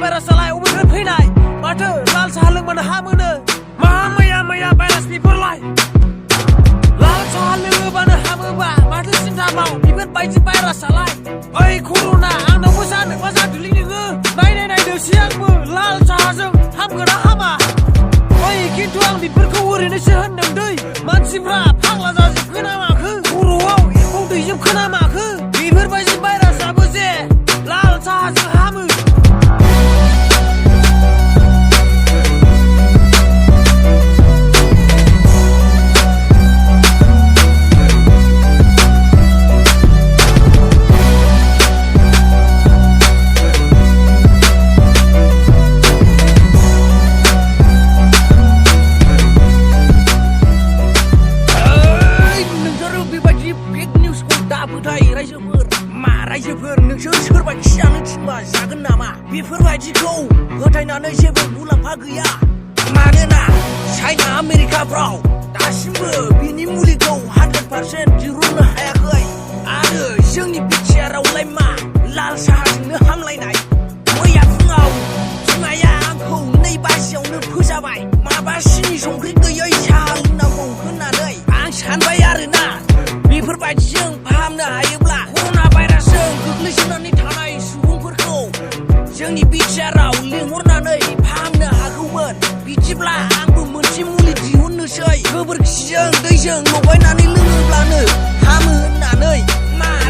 भाइरासालाय अबेनिफ्राय फैनाय माथो लाल साहा लोंबानो हामोनो मा मैया भाइरास बेफोरलाय लाल साहा लोङोबानो हामोबा माथो सिन्था माव बेफोरबायदि भाइरासालाय ओइ कर'ना आंनावबो जानोबा जादोलै नोङो नायदोसै आंबो लाल साहाजों हामगोना हामा ओइ खिन्थु आं बेफोरखौ ओरैनोसो होनदों दै मानसिफ्रा फाग्ला जाजोबखो ना माखो खर'आव एम्फौ दैजोबखो ना माखो बेफोरबायदि भाइरासाबो जे लाल साहाजों हामो रायजोफोर नोंसोर सोरबा खिजानो थिनबा जागोन नामा बेफोरबायदिखौ फोथायनानै जेबो मुलाम्फा गैया मानोना चाइना आमेरिकाफ्राव दासिमबो बिनि मुलिखौ 100% दिहुननो हायाखै आरो जोंनि बिटिआरआवलाय मा लाल साहाजोंनो हामलायनाय मैया फुङाव बिमाया आंखौ 2 बाजियावनो फोजाबाय माबा सिनि संख्रि गैयै साहा लोंनांगौ होननानै आं सानबाय आरोना बेफोरबायदिजों फाहामनो हायोब्ला कर'ना भाइरासजों गोग्लैसोनानै थानाय सुबुंफोरखौ जोंनि बिटिआरआव लिंहरनानै फाहामनो हागौमोन बिदिब्ला आंबो मोनसे मुलि दिहुननोसै गोबोरखिजों दैजों लगायनानै